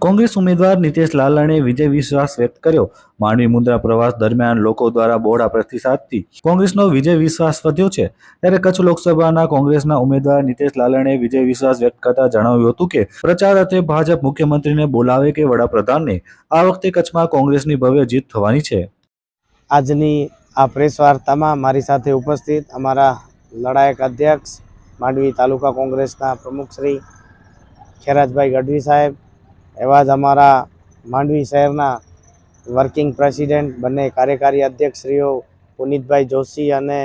કોંગ્રેસ ઉમેદવાર નીતેશ લાલણે વિજય વિશ્વાસ વ્યક્ત કર્યો. માંડવી મુન્દ્રા પ્રવાસ દરમિયાન લોકો દ્વારા બહોળા પ્રતિસાદથી કોંગ્રેસનો વિજય વિશ્વાસ વધ્યો છે. ત્યારે કચ્છ લોકસભાના કોંગ્રેસના ઉમેદવાર નીતેશ લાલણે વિજય વિશ્વાસ વ્યક્ત કરતા જણાવ્યું હતું કે પ્રચાર અર્થે ભાજપ મુખ્યમંત્રીને બોલાવે કે વડાપ્રધાનને, આ વખતે કચ્છમાં કોંગ્રેસની ભવ્ય જીત થવાની છે. આજની આ પ્રેસ વાર્તામાં મારી સાથે ઉપસ્થિત અમારા લડાયક અધ્યક્ષ માંડવી તાલુકા કોંગ્રેસના પ્રમુખ શ્રી ખેરાજભાઈ ગઢવી સાહેબ, એવા જ અમારા માંડવી શહેરના વર્કિંગ પ્રેસિડેન્ટ બંને કાર્યકારી અધ્યક્ષશ્રીઓ પુનિતભાઈ જોશી અને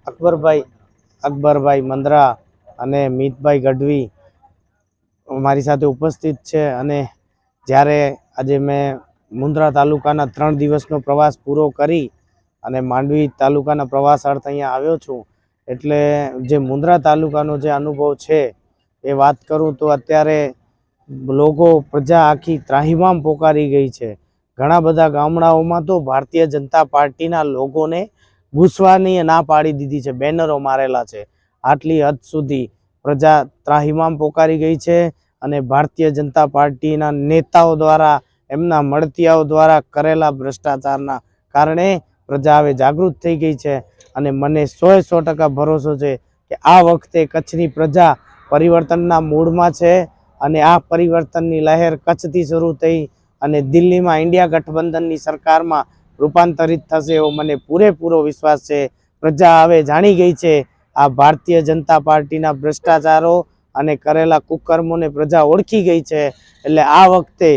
અકબરભાઈ મંદરા અને મિતભાઈ ગઢવી મારી સાથે ઉપસ્થિત છે. અને જ્યારે આજે મેં મુન્દ્રા તાલુકાના 3 દિવસનો પ્રવાસ પૂરો કરી અને માંડવી તાલુકાના પ્રવાસ અર્થ અહીંયા આવ્યો છું, એટલે જે મુન્દ્રા તાલુકાનો જે અનુભવ છે એ વાત કરું તો અત્યારે લોકો પ્રજા આખી ત્રાહિમામ પોકારી ગઈ છે. ઘણા બધા ગામડાઓમાં તો ભારતીય જનતા પાર્ટીના લોકોને ઘૂસવાની ના પાડી દીધી છે, બેનરો મારેલા છે. આટલી હદ સુધી પ્રજા ત્રાહિમામ પોકારી ગઈ છે અને ભારતીય જનતા પાર્ટીના નેતાઓ દ્વારા, એમના મળતિયાઓ દ્વારા કરેલા ભ્રષ્ટાચારના કારણે પ્રજા હવે જાગૃત થઈ ગઈ છે. અને મને 100% ભરોસો છે કે આ વખતે કચ્છની પ્રજા પરિવર્તનના મૂડમાં છે અને આ પરિવર્તનની લહેર કચ્છથી શરૂ થઈ અને દિલ્હીમાં ઇન્ડિયા ગઠબંધનની સરકારમાં રૂપાંતરિત થશે એવો મને પૂરેપૂરો વિશ્વાસ છે. પ્રજા હવે જાણી ગઈ છે આ ભારતીય જનતા પાર્ટીના ભ્રષ્ટાચારો અને કરેલા કુકર્મોને પ્રજા ઓળખી ગઈ છે. એટલે આ વખતે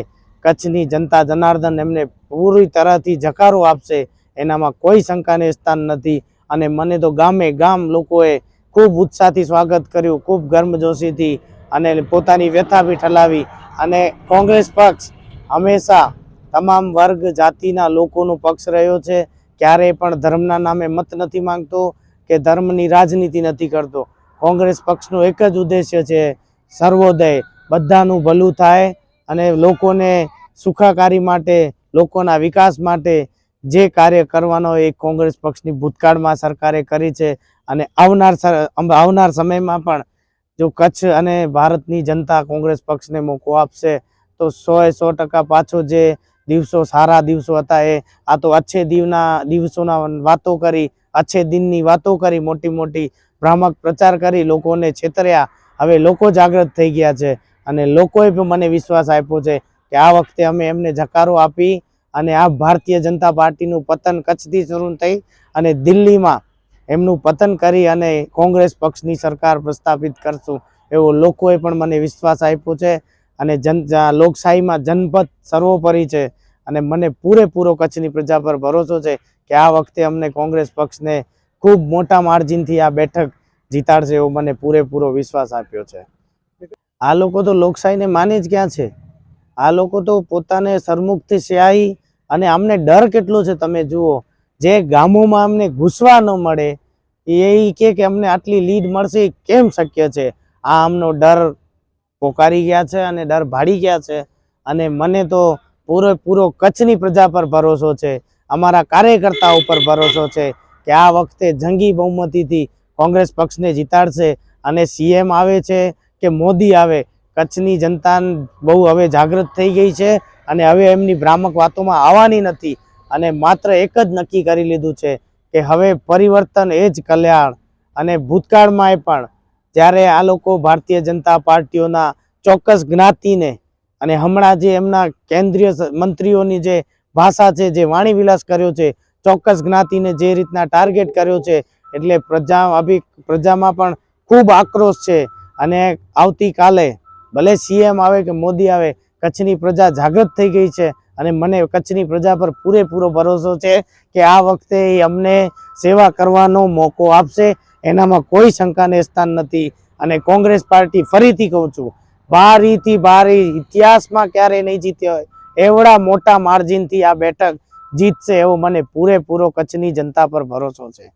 કચ્છની જનતા જનાર્દન એમને પૂરી તરહથી જકારો આપશે, એનામાં કોઈ શંકાને સ્થાન નથી. અને મને તો ગામે ગામ લોકોએ ખૂબ ઉત્સાહથી સ્વાગત કર્યું, ખૂબ ગર્મજોશીથી, અને પોતાની વ્યથા બી ઠલાવી. અને કોંગ્રેસ પક્ષ હંમેશા તમામ વર્ગ જાતિના લોકોનો પક્ષ રહ્યો છે. ક્યારેય પણ ધર્મના નામે મત નથી માંગતો કે ધર્મની રાજનીતિ નથી કરતો. કોંગ્રેસ પક્ષનો એક જ ઉદ્દેશ્ય છે, સર્વોદય, બધાનું ભલું થાય અને લોકોને સુખાકારી માટે, લોકોના વિકાસ માટે જે કાર્ય કરવાનો એ કોંગ્રેસ પક્ષની ભૂતકાળમાં સરકારે કરી છે. અને આવનાર સમયમાં પણ જો કચ્છ અને ભારતની જનતા કોંગ્રેસ પક્ષને મોકો આપશે તો 100% પાછો જે દિવસો, સારા દિવસો હતા એ આ તો અચ્છે દિવસોના વાતો કરી, અચ્છે દિનની વાતો કરી, મોટી મોટી ભ્રામક પ્રચાર કરી લોકોને છેતર્યા. હવે લોકો જાગૃત થઈ ગયા છે અને લોકોએ પણ મને વિશ્વાસ આપ્યો છે કે આ વખતે અમે એમને જકારો આપી અને આ ભારતીય જનતા પાર્ટીનું પતન કચ્છથી શરૂ થઈ અને દિલ્હીમાં એમનું પતન કરી અને કોંગ્રેસ પક્ષની સરકાર પ્રસ્થાપિત કરશું એવો લોકોએ પણ મને વિશ્વાસ આપ્યો છે. અને લોકશાહીમાં જનપદ સર્વોપરી છે અને મને પૂરેપૂરો કચ્છની પ્રજા પર ભરોસો છે કે આ વખતે અમને કોંગ્રેસ પક્ષને ખૂબ મોટા માર્જિનથી આ બેઠક જીતાડશે એવો મને પૂરેપૂરો વિશ્વાસ આપ્યો છે. આ લોકો તો લોકશાહીને માને જ ક્યાં છે. આ લોકો તો પોતાને સરમુખથી સ્યાહી, અને અમને ડર કેટલો છે તમે જુઓ. જે ગામોમાં અમને ઘૂસવા ન મળે એ કે અમને આટલી લીડ મળશે, કેમ શક્ય છે? આ અમનો ડર પોકારી ગયા છે અને ડર ભાડી ગયા છે. અને મને તો પૂરેપૂરો કચ્છની પ્રજા પર ભરોસો છે, અમારા કાર્યકર્તાઓ પર ભરોસો છે કે આ વખતે જંગી બહુમતીથી કોંગ્રેસ પક્ષને જીતાડશે. અને સીએમ આવે છે કે મોદી આવે, કચ્છની જનતા બહુ હવે જાગૃત થઈ ગઈ છે અને હવે એમની ભ્રામક વાતોમાં આવવાની નથી. અને માત્ર એક જ નક્કી કરી લીધું છે કે હવે પરિવર્તન એ જ કલ્યાણ. અને ભૂતકાળમાં પણ જ્યારે આ લોકો ભારતીય જનતા પાર્ટીઓના ચોક્કસ જ્ઞાતિને, અને હમણાં જે એમના કેન્દ્રીય મંત્રીઓની જે ભાષા છે, જે વાણી વિલાસ કર્યો છે, ચોક્કસ જ્ઞાતિને જે રીતના ટાર્ગેટ કર્યો છે, એટલે પ્રજામાં પણ ખૂબ આક્રોશ છે. અને આવતીકાલે ભલે સીએમ આવે કે મોદી આવે, કચ્છની પ્રજા જાગૃત થઈ ગઈ છે અને મને કચ્છની પ્રજા પર પૂરેપૂરો ભરોસો છે કે આ વખતે અમને સેવા કરવાનો મોકો આપશે, એનામાં કોઈ શંકાને સ્થાન નથી. અને કોંગ્રેસ પાર્ટી, ફરીથી કહું છું, બારીથી બારી ઇતિહાસમાં ક્યારેય નહીં જીત્યો હોય એવડા મોટા માર્જિનથી આ બેઠક જીતશે એવો મને પૂરેપૂરો કચ્છની જનતા પર ભરોસો છે.